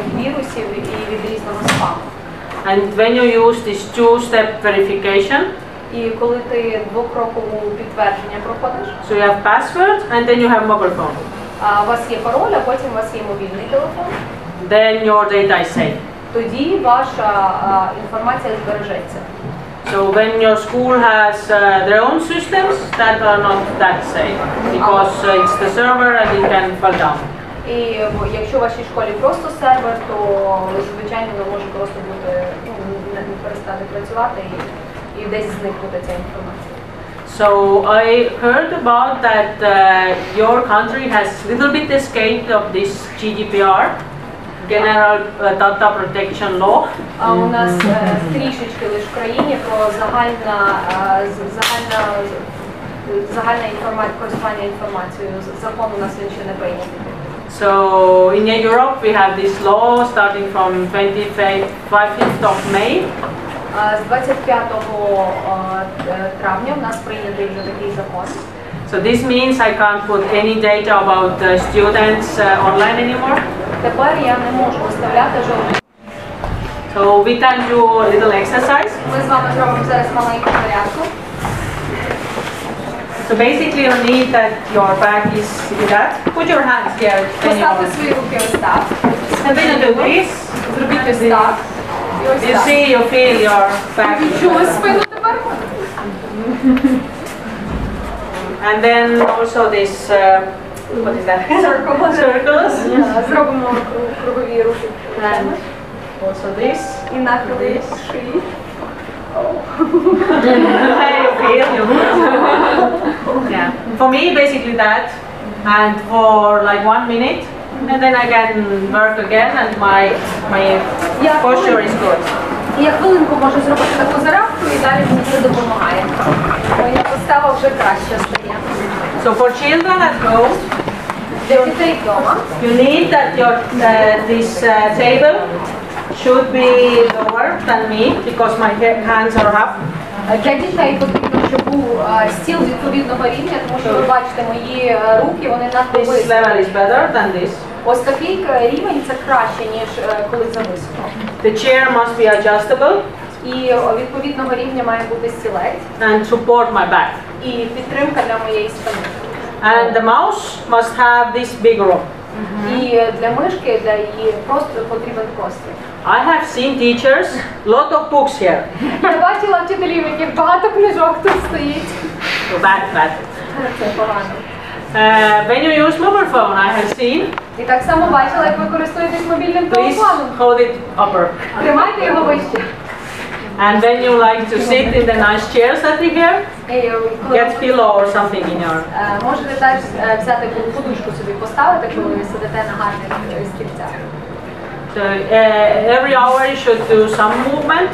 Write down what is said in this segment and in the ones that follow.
різних вірусів і від різного спаму. And when you use this two-step verification, І коли ти двокрокову підтвердження проходиш, so you have password and then you have mobile phone. у вас є пароль, а потім у вас є мобільний телефон, Then your data is safe. тоді ваша інформація збережеться. So when your school has their own systems that are not that safe because it's the server and it can fall down. І якщо в вашій школі просто сервер, то звичайно ви може просто бути, не перестати працювати і десь зникнути ця інформація. So I heard about that your country has little bit escaped of this GDPR, General Data Protection Law. А у нас трішечки лише в країні про загальна інформація, користування інформацією. Закон у нас він ще не прийнятий. So in Europe we have this law starting from 25th of May. З 25 травня у нас прийнятий вже такий закон. So this means I can't put any data about students online anymore. Тепер я не можу виставляти жодних. So we can do a little exercise. Ми з вами зробимо зараз маленьку зарядку. So basically you need that your back is that. Put your hands here. Поставте свої руки ось так. And then you do this. Зробіть ось так. І ось You так. see, you feel your back. Відчули спину тепер? And then also this, what is that? Circles. Зробимо кругові рухи. And also this. І нахили шиї. How you feel? Yeah. For me, basically that, and for like 1 minute, and then I can work again, and my posture is good. Я хвилинку можу зробити таку зарядку і далі мені це допомагає. Моя постава вже краще стає. So for children at home, Для дітей вдома you need that your this table should be lower than me because my hands are up. Для дітей потрібно, щоб був стіл відповідного рівня, тому що ви бачите, мої руки, вони надто This високі. level is better than this. Ось такий рівень це краще, ніж коли зависоко. The chair must be adjustable І відповідного рівня має бути стілець and support my back. і підтримка для моєї спини. And the mouse must have this big room. І для мишки, для її простору потрібен простір. I have seen teachers, lot of books here. Я бачила вчителів, яких багато книжок тут стоїть. So bad. Це погано. When you use mobile phone, I have seen. І так само бачила, як ви користуєтесь мобільним Please телефоном. hold it upper. Тримайте його вище. And when you like to sit in the nice chairs that we have, get pillow or something in your. Можете теж взяти подушку собі поставити, коли ви сидите на гарних стільцях. So every hour you should do some movement.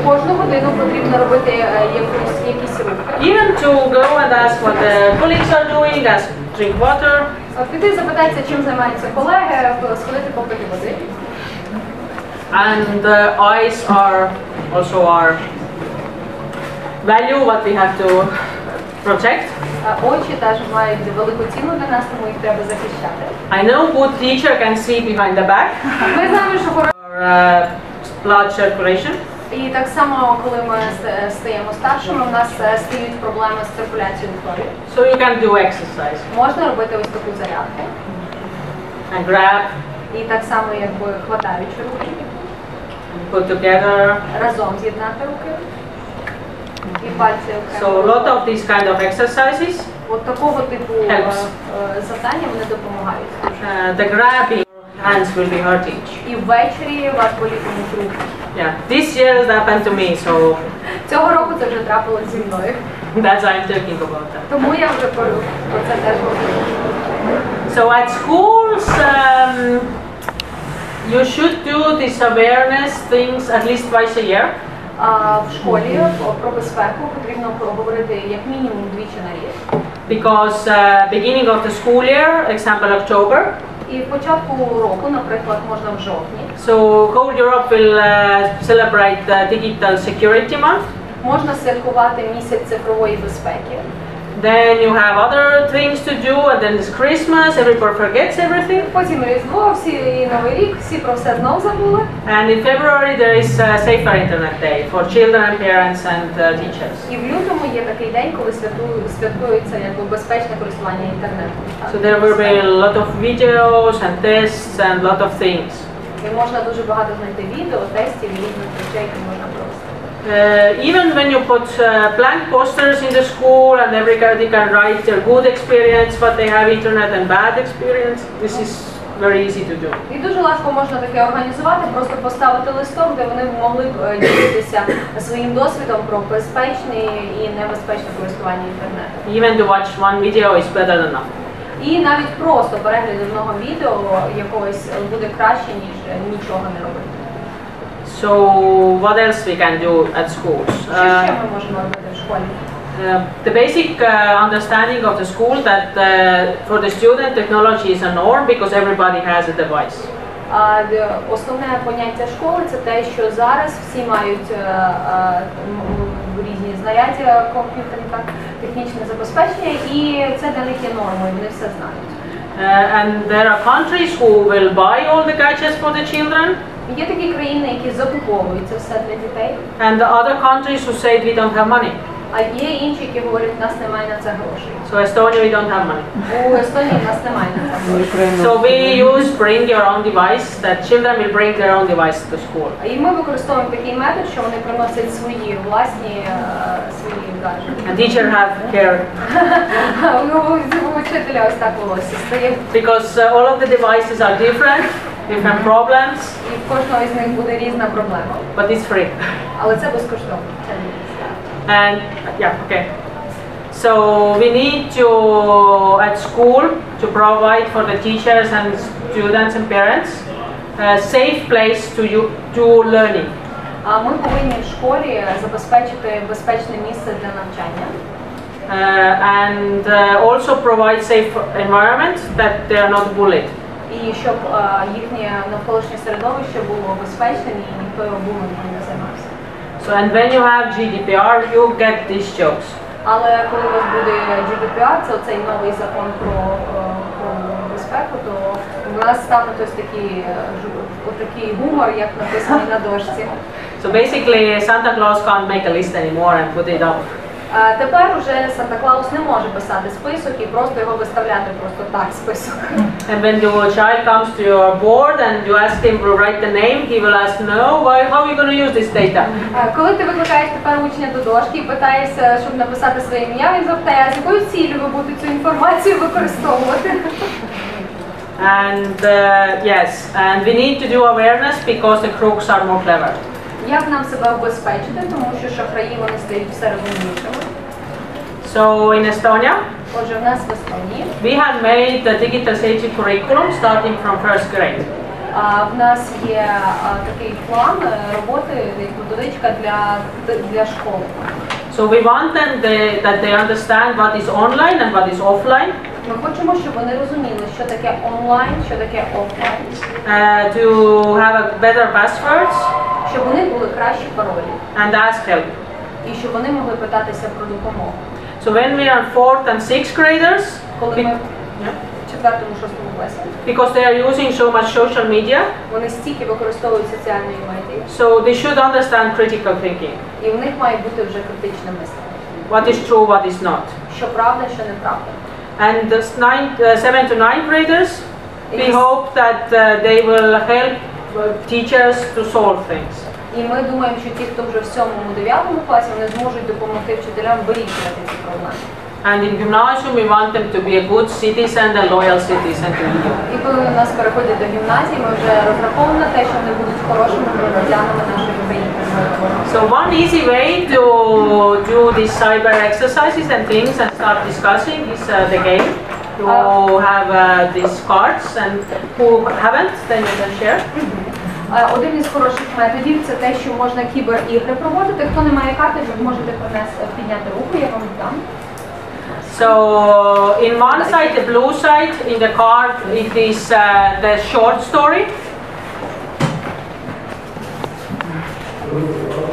Кожну годину потрібно робити якісь рухи. Even to go and ask what the colleagues are doing, ask drink water. Піти запитатися, чим займаються колеги, сходити попити води. And eyes are also our value, what we have to protect. Очі теж мають велику ціну для нас, тому їх треба захищати. I know good teacher can see behind the back. Ми знаємо, що Or blood circulation. і так само, коли ми стаємо старшими, у нас стають проблеми з циркуляцією крові. So you can do exercise. Можна робити ось таку зарядку. And grab, І так само, якби хватаючи руки, put together. разом з'єднати руки. І пальці So a lot of these kind of exercises. От такого типу Helps. завдання вони допомагають. The grabbing hands will be hurting. І ввечері вас болітимуть руки. Yeah, this year it happened to me, so Цього року це вже трапилось зі мною. that's why I'm talking about that. Тому я вже про це теж говорю. So at schools, you should do this awareness things at least twice a year. В школі про безпеку потрібно говорити як мінімум двічі на рік. Because beginning of the school year, example October. І в початку року, наприклад, можна в жовтні. So whole Europe will celebrate Digital Security Month. Можна святкувати місяць цифрової безпеки. Then you have other things to do, and then it's Christmas, everybody forgets everything. Потім Різдво, всі і Новий рік, всі про все знов забули. And in February there is a Safer Internet Day for children, parents and teachers. І в лютому є такий день, коли святкується якби безпечне користування інтернетом. So there will be a lot of videos and tests and a lot of things. І можна дуже багато знайти відео, тестів, різних речей, які можна провести. Even when you put blank posters in the school and everybody can write their good experience, but they have internet and bad experience, this is very easy to do. І дуже легко можна таке організувати, просто поставити листок, де вони могли б ділитися своїм досвідом про безпечне і небезпечне користування інтернетом. Even to watch one video is better than nothing. І навіть просто перегляд одного відео якогось буде краще, ніж нічого не робити. So what else we can do at schools? Що ще ми можемо робити в школі? The basic understanding of the school that for the student technology is a norm because everybody has a device. Основне поняття школи це те, що зараз всі мають різні знаряддя комп'ютерні, технічне забезпечення, і це для них є нормою, вони все знають. And there are countries who will buy all the gadgets for the children. Є такі країни, які закуповують це все для дітей. And the other countries who say we don't have money. А є інші, які говорять, у нас немає на це грошей. So Estonia, we don't have money. У Естонії в нас немає на це грошей. So we use bring your own device, that children will bring their own device to school. І ми використовуємо такий метод, що вони приносять свої власні гаджети. And teacher have care. У вчителя ось так волосся стає. Because all of the devices are different problems. І в кожного із них буде різна проблема. But it's free. Але це безкоштовно. And yeah, okay. So we need to, at school, to provide for the teachers and students and parents a safe place to learning. Ми повинні в школі забезпечити безпечне місце для навчання. And also provide safe environment that they are not bullied. І щоб їхнє навколишнє середовище було безпечним і ніхто його булінгом не займався. So and when you have GDPR, you get these jokes. Але коли у вас буде GDPR, це оцей новий закон про безпеку, то у нас стане такий гумор, як написано на дошці. So basically, Santa Claus can't make a list anymore and put it up. Тепер уже Санта-Клаус не може писати список і просто його виставляти просто так список. And when your child comes to your board and you ask him to write the name, he will ask, no, how are you going to use this data? Коли ти викликаєш тепер учня до дошки і питаєшся, щоб написати своє ім'я, він запитає, а з якою ціллю ви будете цю інформацію використовувати? And yes, and we need to do awareness because the crooks are more clever. Як нам себе обезпечити, тому що шахраї вони стають все розумнішими. So in Estonia, Отже, в нас в Естонії we have made the digital safety curriculum starting from first grade. В нас є такий план роботи, методичка для школи. So we want them that they understand what is online and what is offline. Ми хочемо, щоб вони розуміли, що таке онлайн, що таке офлайн. To have a better passwords. Щоб вони були кращі паролі. And ask help. І щоб вони могли питатися про допомогу. So when we are 4th and 6th graders, коли ми в 4-му, 6-му класі, because they are using so much social media, вони стільки використовують соціальні медіа. So they should understand critical thinking. І в них має бути вже критичне мислення. What is true, what is not. Що правда, що неправда. And the 7th to 9th graders, we hope that they will help teachers to solve things. І ми думаємо, що ті, хто вже в 7-му, 9-му класі, вони зможуть допомогти вчителям вирішувати ці проблеми. And in gymnasium we want them to be a good citizen, a loyal citizen to you. І коли у нас переходять до гімназії, ми вже розраховуємо на те, що вони будуть хорошими громадянами нашої країни. So one easy way to do these cyber exercises and things and start discussing is the game. You have these cards, and who haven't, then you can share. Один із хороших методів – це те, що можна кіберігри проводити. Хто не має карти, ви можете підняти руку, я вам дам. So in one side, the blue side, in the card, it is the short story.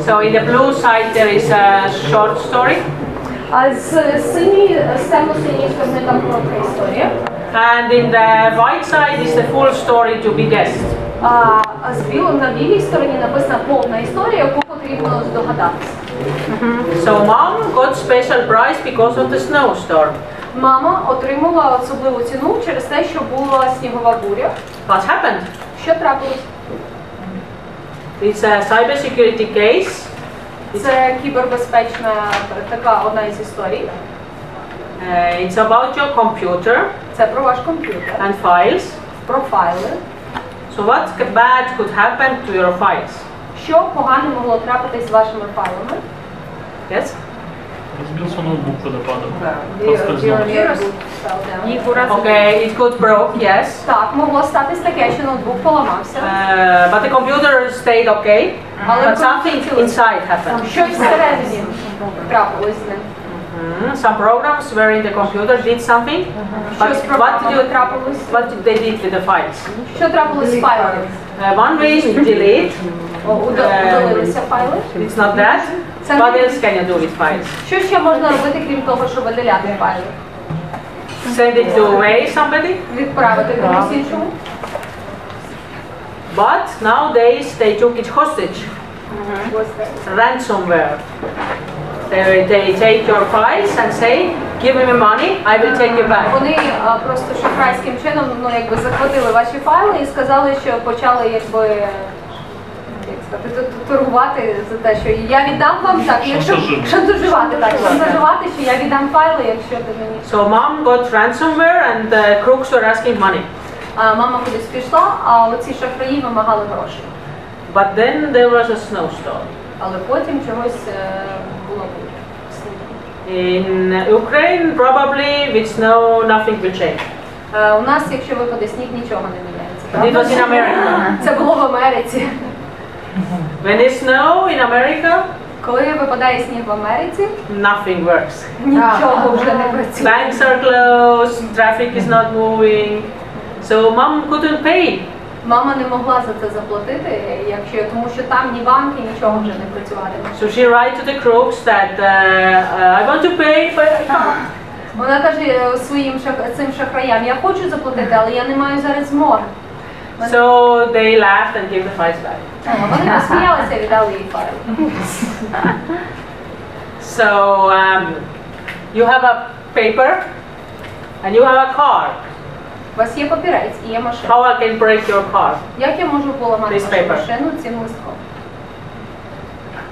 So in the blue side there is a short story. А з темно-синьої сторони там коротка історія. And in the right side is the full story to be guessed. А на білій стороні написана повна історія, яку потрібно здогадатися. So mom got special prize because of the snowstorm. Мама отримала особливу ціну через те, що була снігова буря. What happened? Що трапилось? It's a cybersecurity case. Це кібербезпечна така одна із історій. It's about your computer Це про ваш комп'ютер, and files. про файли. So what bad could happen to your files? Що погано могло трапитись з вашими файлами? Yes? Розбився ноутбук, коли падав. Okay, it could broke, yes. Так, могло статись таке, що ноутбук поламався. But the computer stayed okay. But something inside happened. Щось всередині трапилось з ним. Some programs were in the computer did something. But what did they did with the files? Що трапилось з файлами? One way is to delete. Удалилися файли. It's not that. What else can you do with files? Що ще можна робити, крім того, щоб видаляти файли? Send it to away somebody. Відправити комусь іншому. But nowadays they took it hostage. Ransomware. They take your files and say, give me money, I will take you back. Вони просто шахрайським чином, захватили ваші файли і сказали, що почали торгувати за те, що я віддам вам, так, якщо шантажувати, що я віддам файли, якщо ти мені. So mom got ransomware and the crooks were asking money. Мама кудись пішла, а оці шахраї вимагали гроші. But then there was a snowstorm. Але потім чогось було. In Ukraine, probably with snow, nothing will change. У нас, якщо випаде сніг, нічого не міняється. But it was in America. Це було в Америці. When it's snow in America, коли випадає сніг в Америці, nothing works. Нічого вже не працює. Banks are closed, traffic is not moving, so mom couldn't pay. Мама не могла за це заплатити, тому що там ні банки, нічого вже не працюватиме. So she write to the crooks that I want to pay, but I can't. Вона каже цим шахраям, я хочу заплатити, але я не маю зараз змоги. So they laughed and gave the files back. Вони посміялися і віддали їй файл. So you have a paper and you have a car. У вас є папірець і є машина. How I can break your car? Як я можу поламати вашу машину цим листком?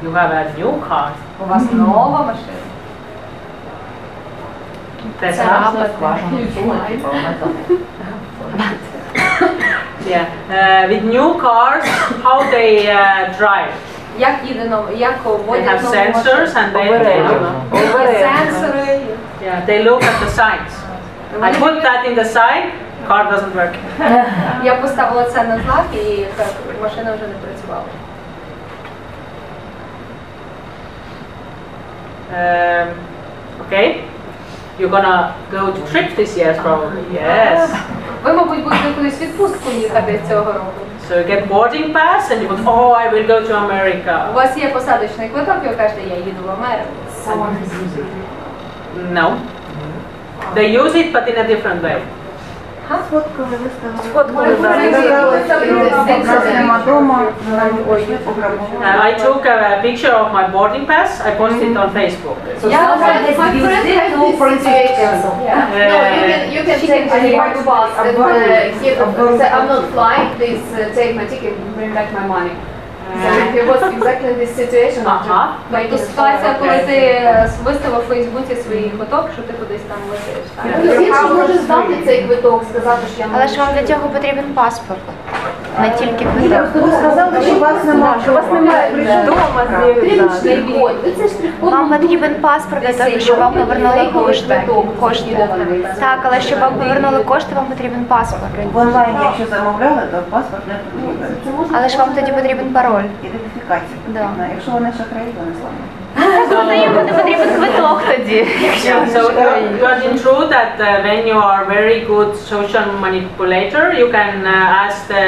You have a new car. У вас нова машина. That's yeah. With new cars, how they drive? Як їде новий, як They have sensors and they сенсори. Yeah, they look at the signs. I put that in the sign, car doesn't work. Я поставила це на знак і машина вже не працювала. Okay. You're gonna go to trip this year probably. Yes. Ви, мабуть, будете кудись відпустку їхати цього року. So you get boarding pass and you go, oh, I will go to America. У вас є посадочний квиток, і ви кажете, я їду в Америку. No. They use it, but in a different way. I took a picture of my boarding pass. I posted it on Facebook. You can take the boarding pass and say, I'm not flying, please take my ticket and bring back my money. So it was exactly this situation. Тобто ситуація, коли ти виставив у Фейсбуці свій квиток, що ти кудись там летиш. Інший може здати цей квиток, сказати, що я не Але ж вам для цього потрібен паспорт, не тільки квиток. Ви сказали, що вас немає вдома. Вам потрібен паспорт для того, щоб вам повернули кошти. Так, але щоб вам повернули кошти, вам потрібен паспорт. В онлайні, якщо замовляли, то паспорт не потрібен. Але ж вам тоді потрібен пароль. Ідентифікація. Да. Якщо вони шахраї, вони зламають. Тобто їм буде потрібен квиток тоді. Yeah, so you are in true that when you are very good social manipulator, you can ask the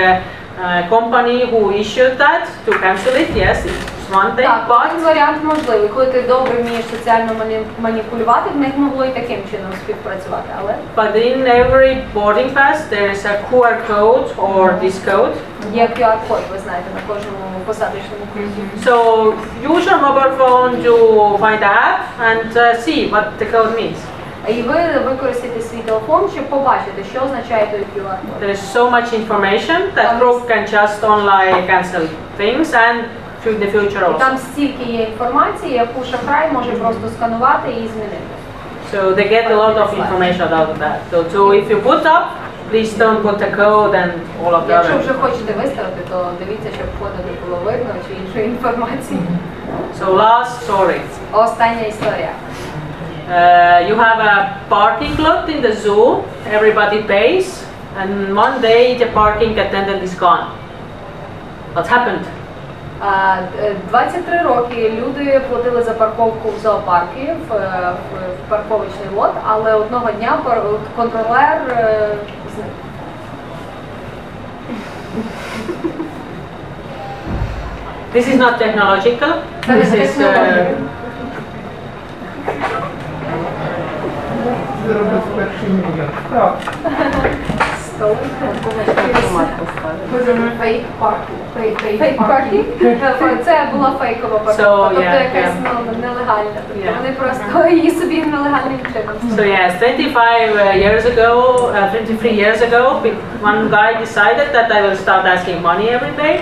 company who issued that to cancel it. Yes, it's one thing, Так, but один варіант можливий, коли ти добре вмієш соціально маніпулювати, в них могло і таким чином співпрацювати, але but in every boarding pass there is a QR code or this code. є QR-код, ви знаєте, на кожному посадочному курсі. So use your mobile phone to find the app and see what the code means. І ви використаєте свій телефон, щоб побачити, що означає той QR-код. There is so much information that КРОК can just only cancel things and in the future І also. там стільки є інформації, яку шахрай може просто сканувати і змінити. So they get a lot of information out of that. So if you put up, please don't put the code and all of that. Якщо вже хочете виставити, то дивіться, щоб коду не було видно чи іншої інформації. So last story. Остання історія. You have a parking lot in the zoo, everybody pays, and one day the parking attendant is gone. What happened? 23 роки люди платили за парковку в зоопарки, в парковочний лот, але одного дня контролер зник. This is not technological. This is Fake parking. Фейк паркінг? Це була фейкова парковка, тобто yeah, якась нелегальна. Тобто вони просто її собі нелегальним чином. So yes, 25 years ago, 23 years ago, one guy decided that I will start asking money every day,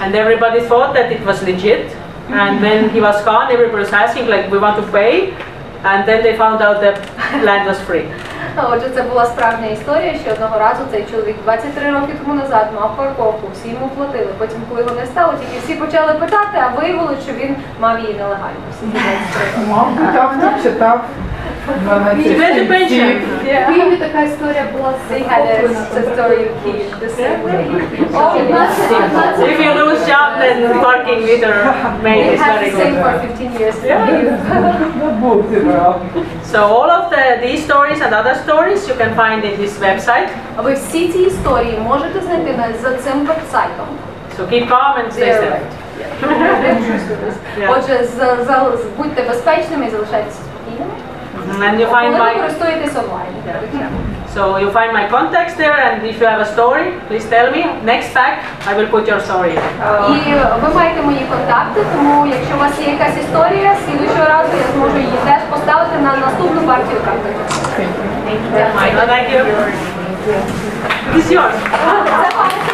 and everybody thought that it was legit. And when he was gone, everybody was asking like, we want to pay, and then they found out that land was free. Отже, це була справжня історія, що одного разу цей чоловік 23 роки тому назад мав парковку, всі йому платили. Потім, коли його не стало, тільки всі почали питати, а виявилося, що він мав її нелегально. Всі ці 23 роки. Мабуть, автор читав. It's pension. В Києві така історія була з They had a story in Kyiv, the same way. If you lose job, then parking meter They made is had very the same for good. 15 years in Kyiv. So all of these stories and other stories you can find in this website. Ви всі ці історії можете знайти за цим вебсайтом. So keep calm and stay safe. Yeah. Отже, будьте безпечними і залишайтеся спокійними. And you find Коли ви my користуєтесь онлайн. so you find my contacts there, and if you have a story, please tell me. Next pack, I will put your story. І ви маєте мої контакти, тому якщо у вас є якась історія, слідуючого разу я зможу її теж поставити на наступну партію карти. Thank you. This is yours. Це